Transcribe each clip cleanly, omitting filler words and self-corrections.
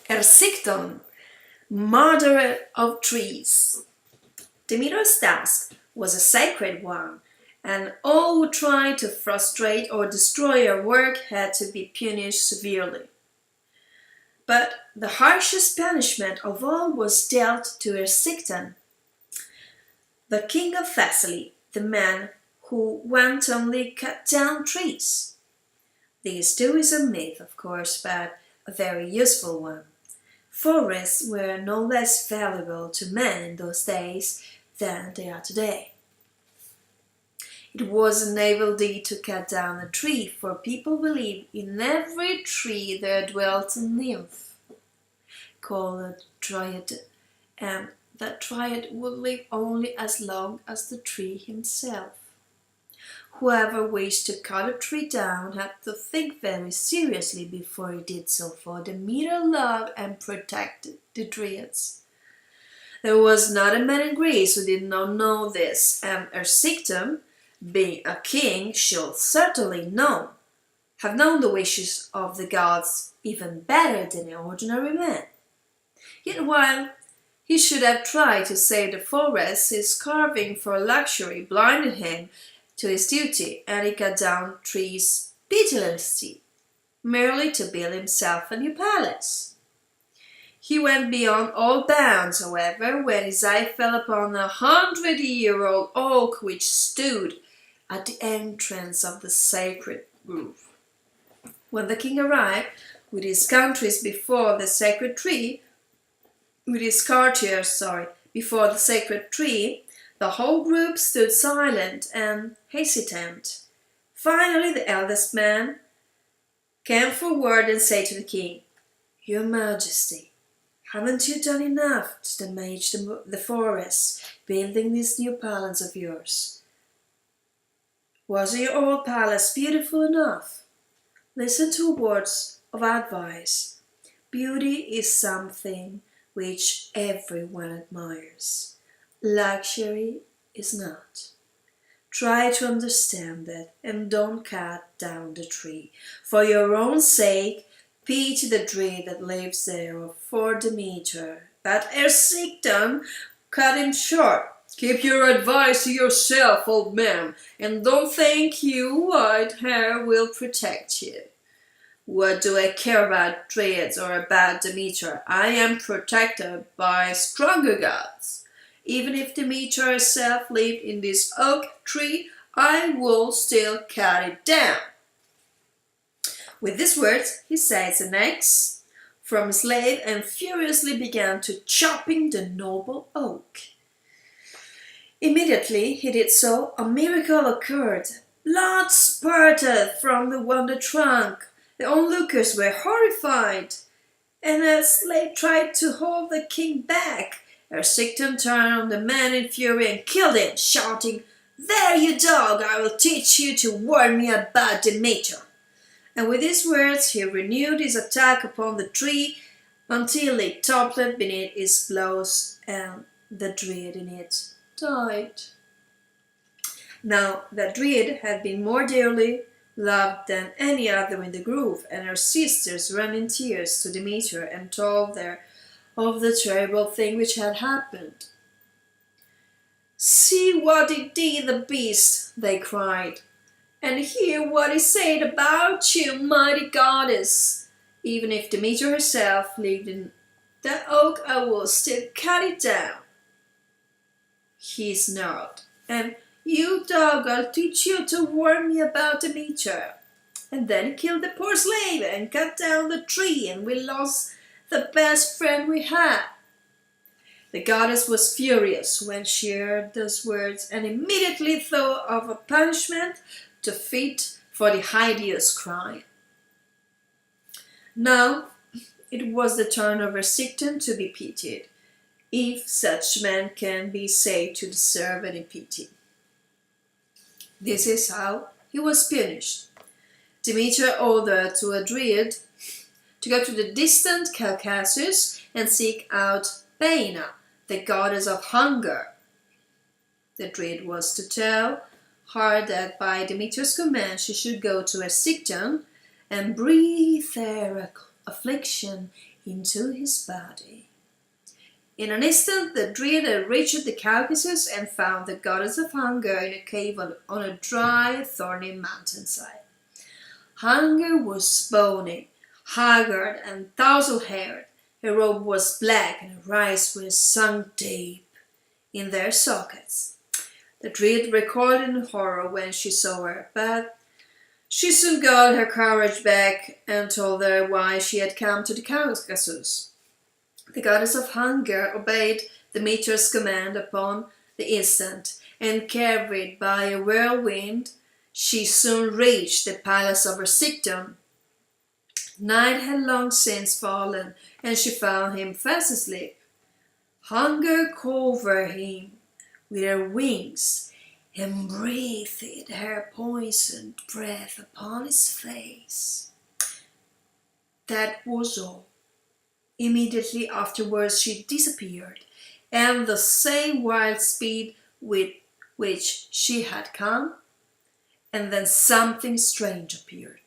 Ersichton, murderer of trees. Demeter's task was a sacred one, and all who tried to frustrate or destroy her work had to be punished severely. But the harshest punishment of all was dealt to Ersichton, the king of Thessaly, the man who wantonly cut down trees. This too is a myth, of course, but a very useful one. Forests were no less valuable to men in those days than they are today. It was a naval deed to cut down a tree, for people believed in every tree there dwelt a nymph, called a dryad, and that dryad would live only as long as the tree himself. Whoever wished to cut a tree down had to think very seriously before he did so, for Demeter loved and protected the dryads. There was not a man in Greece who did not know this, and Ersichton, being a king, should certainly have known the wishes of the gods even better than an ordinary man. Yet while he should have tried to save the forests, his carving for luxury blinded him to his duty, and he cut down trees pitilessly, merely to build himself a new palace. He went beyond all bounds, however, when his eye fell upon 100-year-old oak which stood at the entrance of the sacred grove. When the king arrived with his courtiers before the sacred tree, the whole group stood silent and hesitant. Finally, the eldest man came forward and said to the king, "Your Majesty, haven't you done enough to damage the forest, building this new palace of yours? Wasn't your old palace beautiful enough? Listen to words of advice. Beauty is something which everyone admires. Luxury is not. Try to understand that and don't cut down the tree. For your own sake, pity the tree that lives there for Demeter." But Ersichton cut him short. "Keep your advice to yourself, old man, and don't think your white hair will protect you. What do I care about dryads or about Demeter? I am protected by stronger gods. Even if Demeter herself lived in this oak tree, I will still cut it down." With these words, he seized an axe from a slave and furiously began to chopping the noble oak. Immediately he did so, a miracle occurred. Blood spurted from the wounded trunk. The onlookers were horrified, and the slave tried to hold the king back. Ersichton turned on the man in fury and killed him, shouting, "There, you dog! I will teach you to warn me about Demeter." And with these words he renewed his attack upon the tree until it toppled beneath his blows, and the dryad in it died. Now the dryad had been more dearly loved than any other in the grove, and her sisters ran in tears to Demeter and told her of the terrible thing which had happened. "See what it did, the beast," they cried, "and hear what he said about you, mighty goddess. Even if Demeter herself lived in that oak, I will still cut it down." He snarled, "And you, dog, I'll teach you to warn me about Demeter." And then he killed the poor slave and cut down the tree, and we lost the best friend we had. The goddess was furious when she heard those words, and immediately thought of a punishment to fit for the hideous crime. Now it was the turn of Ersichton to be pitied, if such men can be said to deserve any pity. This is how he was punished. Demeter ordered to a dryad to go to the distant Caucasus and seek out Paina, the goddess of hunger. The dryad was to tell her that by Demeter's command she should go to Ersichton and breathe their affliction into his body. In an instant the dryad reached the Caucasus and found the goddess of hunger in a cave on a dry, thorny mountainside. Hunger was bony, haggard, and tousled-haired. Her robe was black, and her eyes were sunk deep in their sockets. The dryad recoiled in horror when she saw her, but she soon got her courage back and told her why she had come to the Caucasus. The goddess of hunger obeyed Demeter's command upon the instant, and carried by a whirlwind, she soon reached the palace of Ersichton. Night had long since fallen, and she found him fast asleep. Hunger covered him with her wings, and breathed her poisoned breath upon his face. That was all. Immediately afterwards she disappeared, and the same wild speed with which she had come, and then something strange appeared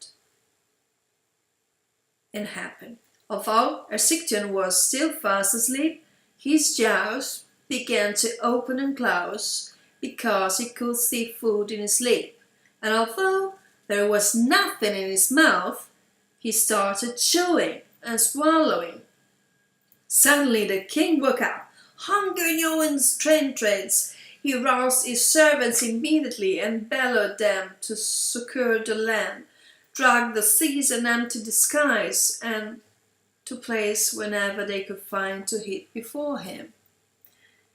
and happened. Although Ersichton was still fast asleep, his jaws began to open and close because he could see food in his sleep, and although there was nothing in his mouth, he started chewing and swallowing. Suddenly the king woke up. Hunger knew his entrance. He roused his servants immediately and bellowed them to succor the land, dragged the seas and emptied the skies, and to place whenever they could find to eat before him.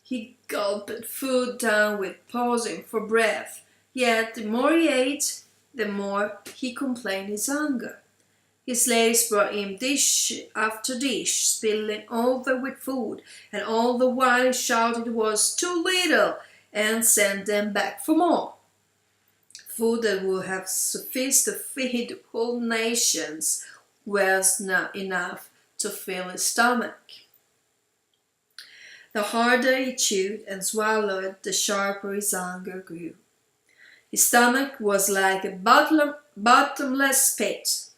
He gulped food down with pausing for breath, yet the more he ate, the more he complained his hunger. His slaves brought him dish after dish, spilling over with food, and all the while he shouted it was too little, and sent them back for more. Food that would have sufficed to feed whole nations was not enough to fill his stomach. The harder he chewed and swallowed, the sharper his hunger grew. His stomach was like a bottomless pit.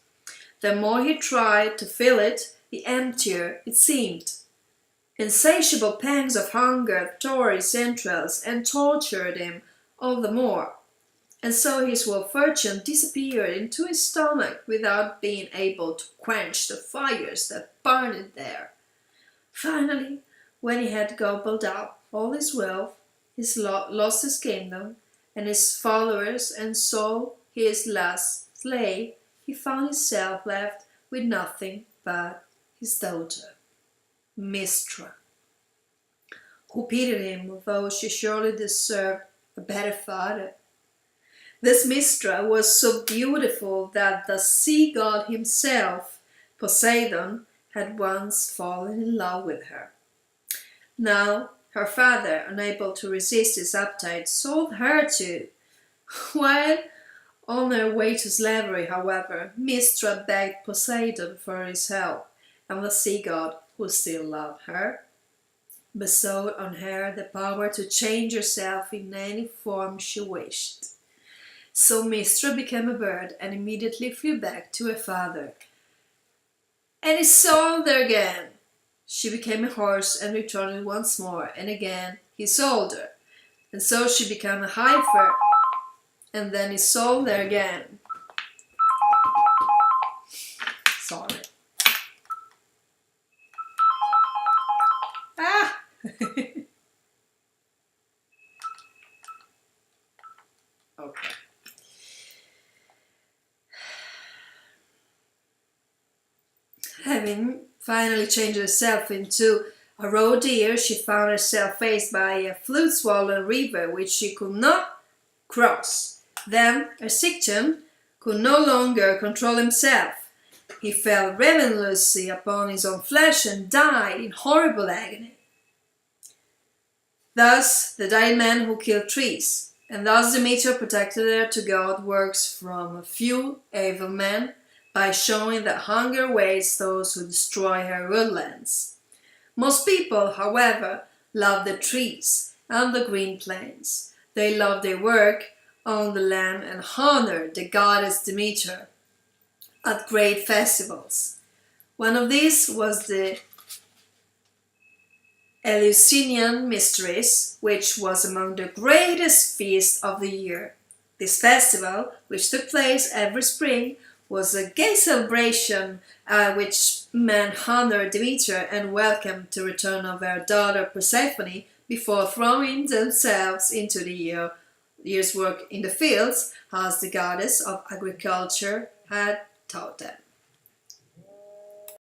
The more he tried to fill it, the emptier it seemed. Insatiable pangs of hunger tore his entrails and tortured him all the more, and so his whole fortune disappeared into his stomach without being able to quench the fires that burned there. Finally, when he had gobbled up all his wealth, he lost his kingdom and his followers, and sold his last slave, he found himself left with nothing but his daughter, Mistra, who pitied him, although she surely deserved a better father. This Mistra was so beautiful that the sea god himself, Poseidon, had once fallen in love with her. Now her father, unable to resist his appetite, sold her too. While on her way to slavery, however, Mistra begged Poseidon for his help, and the sea god, who still loved her, bestowed on her the power to change herself in any form she wished. So Mistra became a bird and immediately flew back to her father. And he sold her again. She became a horse and returned once more, and again he sold her. And so she became a heifer, and then he sold her again. Sorry. Ah! Okay. Having finally changed herself into a roe deer, she found herself faced by a flood-swollen river which she could not cross. Then Ersichton could no longer control himself. He fell ravenously upon his own flesh and died in horrible agony. Thus the dying man who killed trees, and thus Demeter protected her to God works from a few evil men by showing that hunger waits those who destroy her woodlands. Most people, however, love the trees and the green plains. They love their work on the land and honor the goddess Demeter at great festivals. One of these was the Eleusinian Mysteries, which was among the greatest feasts of the year. This festival, which took place every spring, was a gay celebration which men honored Demeter and welcomed the return of their daughter Persephone before throwing themselves into the year's work in the fields, as the goddess of agriculture had taught them.